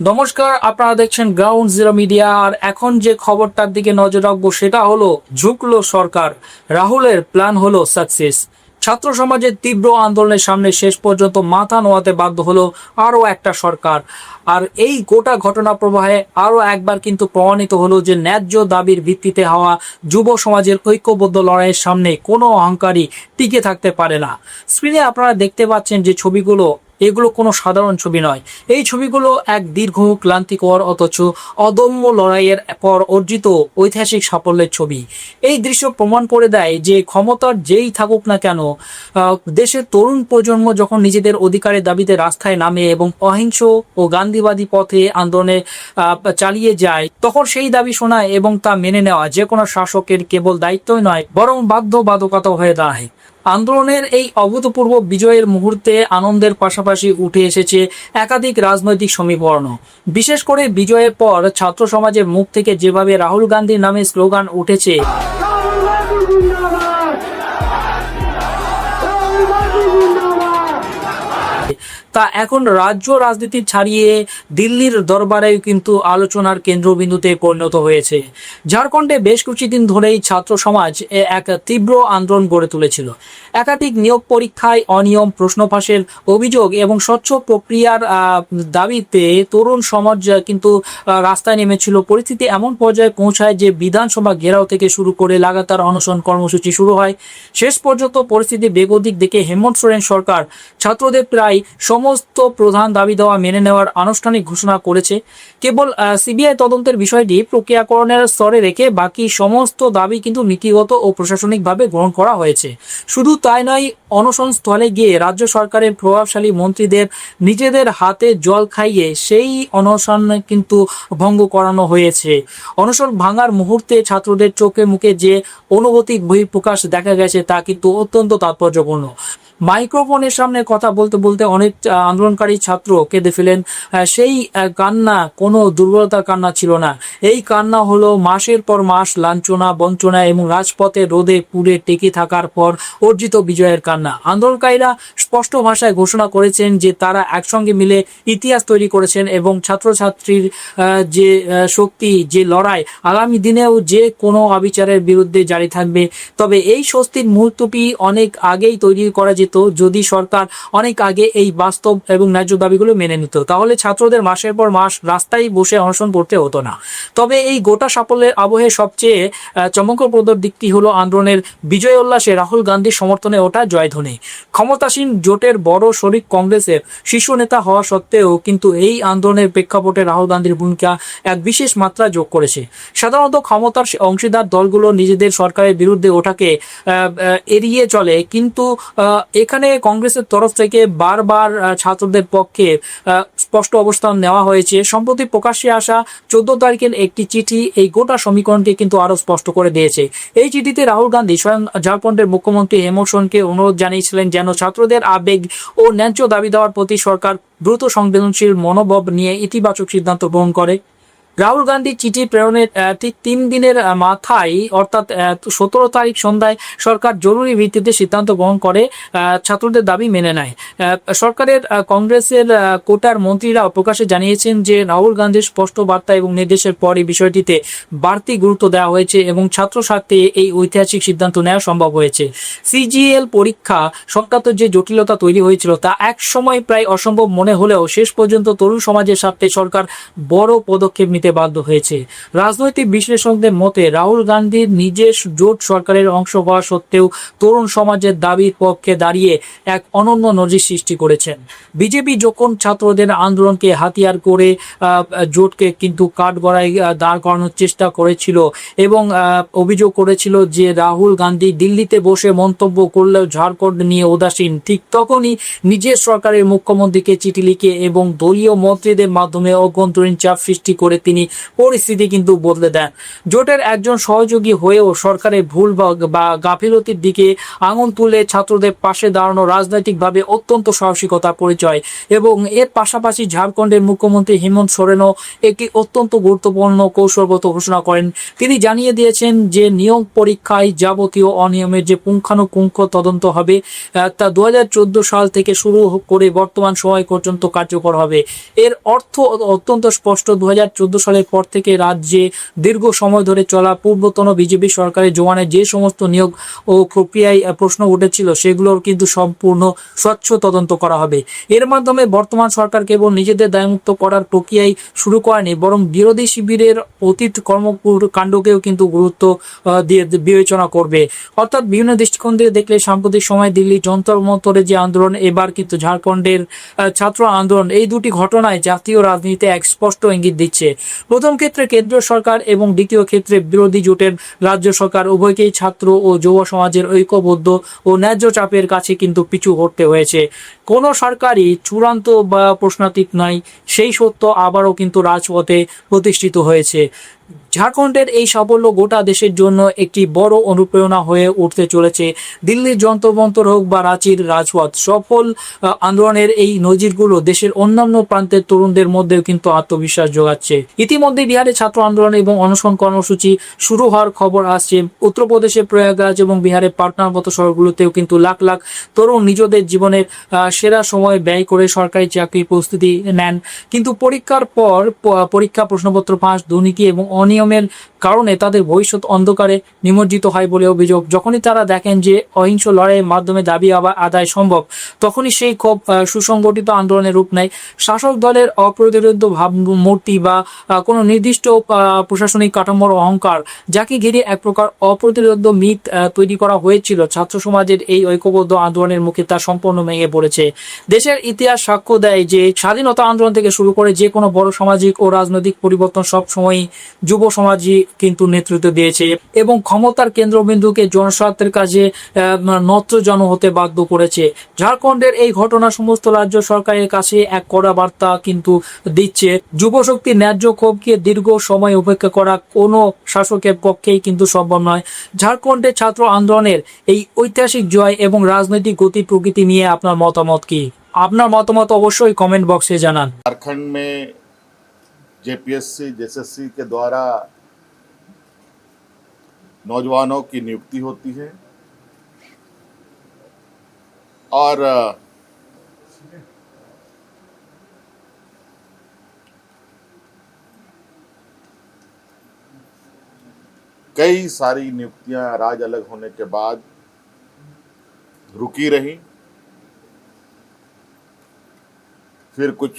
নমস্কার, আপনারা দেখছেন গ্রাউন্ড জিরো মিডিয়া। আর এখন যে খবরটার দিকে নজর রাখবো সেটা হলো ঝুঁকলো সরকার, রাহুলের প্ল্যান হলো সাকসেস। ছাত্র সমাজের তীব্র আন্দোলনের সামনে শেষ পর্যন্ত মাথা নোয়াতে বাধ্য হলো আরো একটা সরকার। আর এই গোটা ঘটনা প্রবাহে আরো একবার কিন্তু প্রমাণিত হলো যে ন্যায্য দাবির ভিত্তিতে হওয়া যুব সমাজের ঐক্যবদ্ধ লড়াইয়ের সামনে কোনো অহংকারী টিকে থাকতে পারে না। স্ক্রিনে আপনারা দেখতে পাচ্ছেন যে ছবিগুলো, এগুলো কোনো সাধারণ ছবি নয়। এই ছবিগুলো এক দীর্ঘ ক্লান্তিকর অথচ অদম্য লড়াইয়ের পর অর্জিত ঐতিহাসিক সাফল্যের ছবি। এই দৃশ্য প্রমাণ করে দেয় যে ক্ষমতার যেই থাকুক না কেন, দেশের তরুণ প্রজন্ম যখন নিজেদের অধিকারের দাবিতে রাস্তায় নামে এবং অহিংস ও গান্ধীবাদী পথে আন্দোলনে চালিয়ে যায়, তখন সেই দাবি শোনায় এবং তা মেনে নেওয়া যে কোনো শাসকের কেবল দায়িত্বই নয়, বরং বাধ্যবাধকতা হয়ে দাঁড়ায়। আন্দোলনের এই অভূতপূর্ব বিজয়ের মুহূর্তে আনন্দের পাশাপাশি উঠে এসেছে একাধিক রাজনৈতিক সমীকরণ। বিশেষ করে বিজয়ের পর ছাত্র সমাজের মুখ থেকে যেভাবে রাহুল গান্ধীর নামে স্লোগান উঠেছে, তা এখন রাজ্য রাজনীতি ছাড়িয়ে দিল্লির দরবারেও কিন্তু আলোচনার কেন্দ্রবিন্দুতে পরিণত হয়েছে। ঝাড়খণ্ডে বেশ কিছুদিন ধরেই ছাত্র সমাজ এক তীব্র আন্দোলন গড়ে তুলেছিল। একাধিক নিয়োগ পরীক্ষায় অনিয়ম, প্রশ্ন ফাঁসের অভিযোগ এবং স্বচ্ছ প্রক্রিয়ার দাবিতে তরুণ সমাজ কিন্তু রাস্তায় নেমেছিল। পরিস্থিতি এমন পর্যায়ে পৌঁছায় যে বিধানসভা ঘেরাও থেকে শুরু করে লাগাতার অনশন কর্মসূচি শুরু হয়। শেষ পর্যন্ত পরিস্থিতি বেগতিক দেখে হেমন্ত সোরেন সরকার ছাত্রদের প্রায় সমস্ত প্রধান দাবি দেওয়া মেনে নেওয়ার আনুষ্ঠানিক ঘোষণা করেছে। কেবল সিবিআই তদন্তের বিষয়টি প্রক্রিয়াকরণের স্তরে রেখে বাকি সমস্ত দাবি কিন্তু নীতিগত ও প্রশাসনিকভাবে গ্রহণ করা হয়েছে। শুধু তাই নয়, অনশন স্থলে গিয়ে রাজ্য সরকারের প্রভাবশালী মন্ত্রীদের নিজেদের হাতে জল খাইয়ে সেই অনশন কিন্তু ভঙ্গ করানো হয়েছে। অনশন ভাঙার মুহূর্তে ছাত্রদের চোখে মুখে যে অনুভূতি বহিঃপ্রকাশ দেখা গেছে তা কিন্তু অত্যন্ত তাৎপর্যপূর্ণ। মাইক্রোফোনের সামনে কথা বলতে বলতে অনেক আন্দোলনকারী ছাত্র কেঁদে ফেলেন। সেই কান্না কোনো দুর্বলতার কান্না ছিল না। এই কান্না হলো মাসের পর মাস লাঞ্ছনা, বঞ্চনা এবং রাজপথে রোদে পুড়ে টেকে থাকার পর অর্জিত বিজয়ের কান্না। আন্দোলনকারীরা স্পষ্ট ভাষায় ঘোষণা করেছেন যে তারা একসঙ্গে মিলে ইতিহাস তৈরি করেছেন এবং ছাত্রছাত্রীর যে শক্তি, যে লড়াই আগামী দিনেও যে কোনো অবিচারের বিরুদ্ধে জারি থাকবে। তবে এই স্বস্তির মুহূর্তটি অনেক আগেই তৈরি করা যেত যদি সরকার অনেক আগে এই বাস্তব এবং ন্যায্য দাবিগুলো মেনে নিত। তাহলে ছাত্রদের মাসের পর মাস রাস্তায় বসে অনশন করতে হতো না। তবে এই গোটা সাফল্যের আবহে সবচেয়ে চমকপ্রদ দিকটি হলো আন্দোলনের বিজয় উল্লাসে রাহুল গান্ধীর সমর্থনে ওঠা জয়ধ্বনি। ক্ষমতাসীন জোটের বড় শরিক কংগ্রেসের শীর্ষ নেতা হওয়া সত্ত্বেও কিন্তু এই আন্দোলনের প্রেক্ষাপটে রাহুল গান্ধীর ভূমিকা এক বিশেষ মাত্রা যোগ করেছে। সাধারণত ক্ষমতার অংশীদার দলগুলো নিজেদের সরকারের বিরুদ্ধে ওঠাকে এড়িয়ে চলে, কিন্তু এখানে কংগ্রেসের তরফ থেকে বারবার ছাত্রদের পক্ষে স্পষ্ট অবস্থান নেওয়া হয়েছে। সম্প্রতি প্রকাশ্যে আসা 14 তারিখের একটি চিঠি এই গোটা সমীকরণটি কিন্তু আরো স্পষ্ট করে দিয়েছে। এই চিঠিতে রাহুল গান্ধী স্বয়ং ঝাড়খণ্ডের মুখ্যমন্ত্রী হেমন্ত সোরেনকে অনুরোধ জানিয়েছিলেন যেন ছাত্রদের আবেগ ও ন্যায্য দাবি দেওয়ার প্রতি সরকার দ্রুত সংবেদনশীল মনোভাব নিয়ে ইতিবাচক সিদ্ধান্ত গ্রহণ করে। রাহুল গান্ধী চিঠি প্রেরণের ঠিক 3 দিনের মাথায় অর্থাৎ 17 তারিখ সন্ধ্যায় সরকার জরুরি ভিত্তিতে সিদ্ধান্ত গ্রহণ করে ছাত্রদের দাবি মেনে নেয়। সরকারের কংগ্রেসের কোটার মন্ত্রীরা প্রকাশ্যে জানিয়েছেন যে রাহুল গান্ধীর স্পষ্ট বার্তা এবং নির্দেশের পরই বিষয়টিতে বাড়তি গুরুত্ব দেওয়া হয়েছে এবং ছাত্র স্বার্থে এই ঐতিহাসিক সিদ্ধান্ত নেওয়া সম্ভব হয়েছে। সিজিএল পরীক্ষা সংক্রান্ত যে জটিলতা তৈরি হয়েছিল তা এক সময় প্রায় অসম্ভব মনে হলেও শেষ পর্যন্ত তরুণ সমাজের স্বার্থে সরকার বড় পদক্ষেপ নিতে বাধ্য হয়েছে। রাজনৈতিক বিশ্লেষকদের মতে রাহুল গান্ধীর নিজের জোট সরকারের অংশ হওয়া সত্ত্বেও তরুণ সমাজের দাবির পক্ষে দাঁড়িয়ে এক অনন্য নজির সৃষ্টি করেছেন। বিজেপি যখন ছাত্রদের আন্দোলনকে হাতিয়ার করে জোটকে কিন্তু কাঠগড়ায় দাঁড় করানোর চেষ্টা করেছিল এবং অভিযোগ করেছিল যে রাহুল গান্ধী দিল্লিতে বসে মন্তব্য করলেও ঝাড়খণ্ড নিয়ে উদাসীন, ঠিক তখনই নিজের সরকারের মুখ্যমন্ত্রীকে চিঠি লিখে এবং দলীয় মন্ত্রীদের মাধ্যমে অভ্যন্তরীণ চাপ সৃষ্টি করে তিনি পরিস্থিতি কিন্তু বদলে দেন। জোটের একজন সহযোগী হয়েও সরকারের ভুল বা গাফিলতির দিকে আঙুল তুলে ছাত্রদের পাশে দাঁড়ানো রাজনৈতিকভাবে অত্যন্ত সাহসিকতার পরিচয়। এবং এর পাশাপাশি ঝাড়খণ্ডের মুখ্যমন্ত্রী হেমন্ত সোরেনও একটি অত্যন্ত গুরুত্বপূর্ণ কৌশলগত ঘোষণা করেন। তিনি জানিয়ে দিয়েছেন যে নিয়োগ পরীক্ষায় যাবতীয় অনিয়মের যে পুঙ্খানুপুঙ্খ তদন্ত হবে তা 2014 সাল থেকে শুরু করে বর্তমান সময় পর্যন্ত কার্যকর হবে। এর অর্থ অত্যন্ত স্পষ্ট, 2014 সালের পর থেকে রাজ্যে দীর্ঘ সময় ধরে চলা পূর্বতন বিজেপি সরকারের জওয়ানের যে সমস্ত নিয়োগ ও প্রক্রিয়ায় প্রশ্ন উঠেছিল সেগুলোর কিন্তু সম্পূর্ণ স্বচ্ছ তদন্ত করা হবে। এর মাধ্যমে বর্তমান সরকার কেবল নিজেদের দায়মুক্ত করার প্রক্রিয়ায় শুরু করেনি, বরং বিরোধী শিবিরের অতীত কর্মকাণ্ডকেও কিন্তু গুরুত্ব দিয়ে বিবেচনা করবে। অর্থাৎ বিভিন্ন দৃষ্টিকোণ থেকে দেখলে সাম্প্রতিক সময় দিল্লি যন্তর মন্তরে যে আন্দোলন, এবার কিন্তু ঝাড়খণ্ডের ছাত্র আন্দোলন, এই দুটি ঘটনায় জাতীয় রাজনীতিতে এক স্পষ্ট ইঙ্গিত দিচ্ছে। প্রথম ক্ষেত্রে কেন্দ্রীয় সরকার এবং দ্বিতীয় ক্ষেত্রে বিরোধী জোটের রাজ্য সরকার উভয়কেই ছাত্র ও যুব সমাজের ঐক্যবদ্ধ ও ন্যায্য চাপের কাছে কিন্তু পিছু হটতে হয়েছে। কোনো সরকারই চূড়ান্ত বা প্রশ্নাতীত নয়, সেই সত্য আবারও কিন্তু রাজপথে প্রতিষ্ঠিত হয়েছে। ঝাড়খণ্ডের এই সাফল্য গোটা দেশের জন্য একটি বড় অনুপ্রেরণা হয়ে উঠতে চলেছে। দিল্লির যন্তর মন্তর হোক বা রাঁচির রাজপথ, সফল আন্দোলনের এই নজিরগুলো দেশের অন্যান্য প্রান্তের তরুণদের মধ্যেও কিন্তু আত্মবিশ্বাস যোগাচ্ছে। ইতিমধ্যে বিহারে ছাত্র আন্দোলন এবং অনশন কর্মসূচি শুরু হওয়ার খবর আসছে। উত্তরপ্রদেশের প্রয়াগরাজ এবং বিহারের পাটনার মতো শহরগুলোতেও কিন্তু লাখ লাখ তরুণ নিজেদের জীবনের সেরা সময় ব্যয় করে সরকারি চাকরির প্রস্তুতি নেন। কিন্তু পরীক্ষার পর পরীক্ষা, প্রশ্নপত্র ফাঁস, দুর্নীতি এবং অনিয়মের কারণে তাদের ভবিষ্যৎ অন্ধকারে নিমজ্জিত হয় বলে অভিযোগ। যখনই তারা দেখেন যে অহিংস লড়াইয়ের মাধ্যমে দাবি আদায় সম্ভব, তখনই সেই ক্ষোভ সুসংগঠিত আন্দোলনের রূপ নেয়। শাসক দলের অপ্রতিরোধ্য ভাবমূর্তি বা কোনো নির্দিষ্ট প্রশাসনিক কাঠামোর অহংকার, যাকে ঘিরে এক প্রকার অপ্রতিরোধ্য মিথ তৈরি করা হয়েছিল, ছাত্র সমাজের এই ঐক্যবদ্ধ আন্দোলনের মুখে তা সম্পূর্ণ ভেঙে পড়েছে। দেশের ইতিহাস সাক্ষ্য দেয় যে স্বাধীনতা আন্দোলন থেকে শুরু করে যে কোনো বড় সামাজিক ও রাজনৈতিক পরিবর্তন সবসময়ই যুব সমাজই কিন্তু নেতৃত্ব দিয়েছে এবং ক্ষমতার কেন্দ্রবিন্দুকে জনস্বার্থের কাজে নতজান হতে বাধ্য করেছে। ঝাড়খণ্ডের এই ঘটনা সমস্ত রাজ্য সরকারের কাছে এক কড়া বার্তা কিন্তু দিচ্ছে। যুবশক্তির ন্যায্য ক্ষোভকে দীর্ঘ সময় উপেক্ষা করা কোনো শাসকের পক্ষেই কিন্তু সম্ভব নয়। ঝাড়খণ্ডের ছাত্র আন্দোলনের এই ঐতিহাসিক জয় এবং রাজনৈতিক গতি প্রকৃতি নিয়ে আপনার মতামত কি? আপনার মতামত অবশ্যই কমেন্ট বক্সে জানান। झारखंड में जेपीएससी जेएसएससी के द्वारा नौजवानों की नियुक्ति होती है और कई सारी नियुक्तियां राज्य अलग होने के बाद रुकी रही, फिर कुछ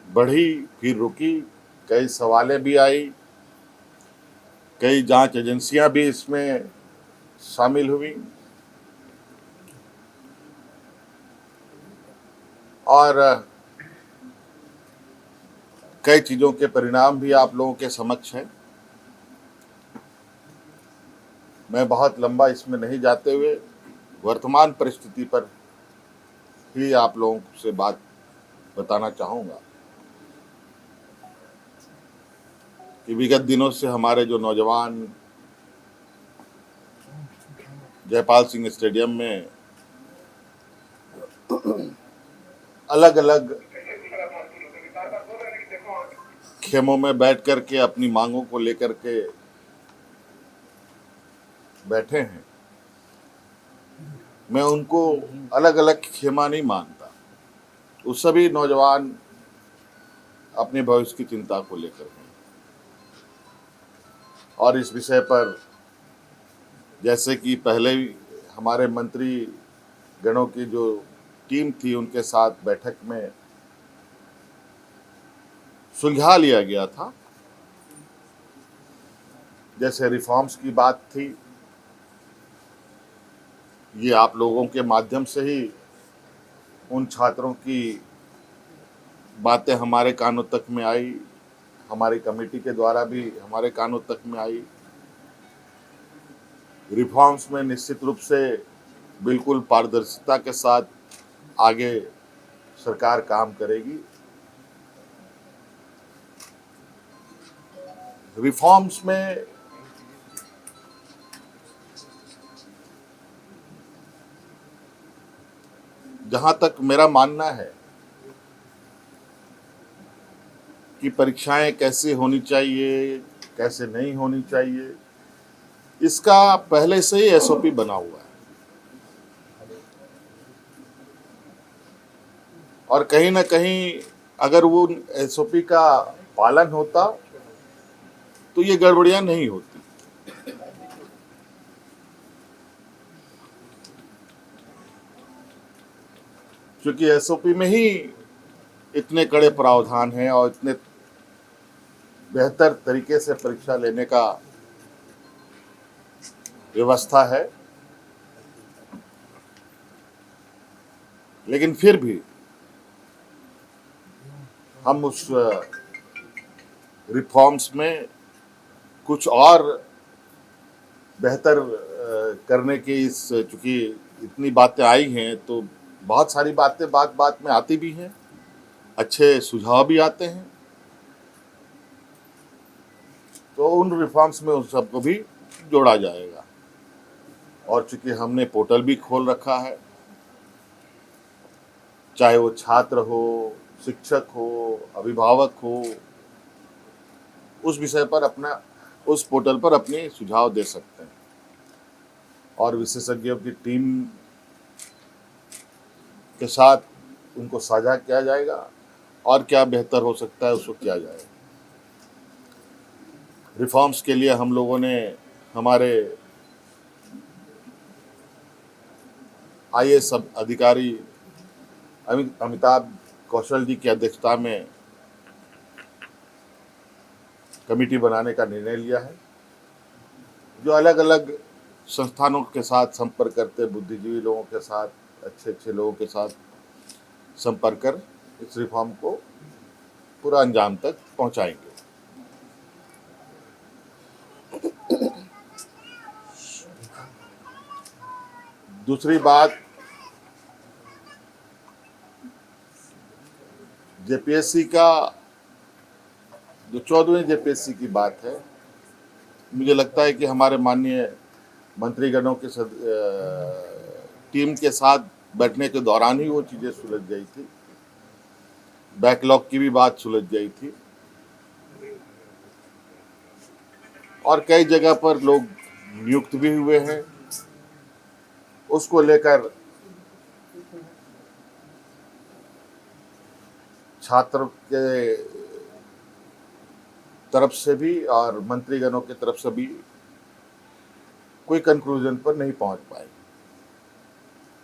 बढ़ी, फिर रुकी, कई सवालें भी आई, कई जांच एजेंसियां भी इसमें शामिल हुई और कई चीज़ों के परिणाम भी आप लोगों के समक्ष हैं। मैं बहुत लंबा इसमें नहीं जाते हुए वर्तमान परिस्थिति पर ही आप लोगों से बात बताना चाहूँगा कि विगत दिनों से हमारे जो नौजवान जयपाल सिंह स्टेडियम में अलग अलग खेमों में बैठ कर के अपनी मांगों को लेकर के बैठे हैं, मैं उनको अलग अलग खेमा नहीं मानता। वो सभी नौजवान अपने भविष्य की चिंता को लेकर हैं और इस विषय पर जैसे कि पहले हमारे मंत्री गणों की जो टीम थी उनके साथ बैठक में सुलझा लिया गया था। जैसे रिफॉर्म्स की बात थी, ये आप लोगों के माध्यम से ही उन छात्रों की बातें हमारे कानों तक में आई, हमारी कमेटी के द्वारा भी हमारे कानों तक में आई। रिफॉर्म्स में निश्चित रूप से बिल्कुल पारदर्शिता के साथ आगे सरकार काम करेगी रिफॉर्म्स में जहां तक मेरा मानना है कि परीक्षाएं कैसे होनी चाहिए, कैसे नहीं होनी चाहिए, इसका पहले से ही एसओपी बना हुआ है। और कहीं ना कहीं अगर वो एसओपी का पालन होता तो ये गड़बड़ियां नहीं होती। क्योंकि एसओपी में ही इतने कड़े प्रावधान हैं और इतने बेहतर तरीके से परीक्षा लेने का व्यवस्था है, लेकिन फिर भी हम उस रिफॉर्म्स में कुछ और बेहतर करने की चूंकि इतनी बातें आई हैं तो बहुत सारी बातें बात बात में आती भी हैं, अच्छे सुझाव भी आते हैं, तो उन रिफॉर्म्स में उन सबको भी जोड़ा जाएगा। और चूंकि हमने पोर्टल भी खोल रखा है, चाहे वो छात्र हो, शिक्षक हो, अभिभावक हो, उस विषय पर उस पोर्टल पर अपने सुझाव दे सकते हैं और विशेषज्ञों की टीम के साथ उनको साझा किया जाएगा और क्या बेहतर हो सकता है उसको किया जाएगा। रिफॉर्म्स के लिए हम लोगों ने हमारे आईएएस अधिकारी अमिताभ कौशल जी की अध्यक्षता में कमेटी बनाने का निर्णय लिया है, जो अलग अलग संस्थानों के साथ संपर्क करते, बुद्धिजीवी लोगों के साथ, अच्छे अच्छे लोगों के साथ संपर्क कर इस रिफॉर्म को पूरा अंजाम तक पहुंचाएंगे। दूसरी बात, जेपीएससी का जो 14वें जेपीएससी की बात है, मुझे लगता है कि हमारे माननीय मंत्रीगणों के टीम के साथ बैठने के दौरान ही वो चीज़ें सुलझ गई थी, बैकलॉग की भी बात सुलझ गई थी और कई जगह पर लोग नियुक्त भी हुए हैं। उसको लेकर छात्र के तरफ से भी और मंत्रीगणों की तरफ से भी कोई कंक्लूजन पर नहीं पहुंच पाए।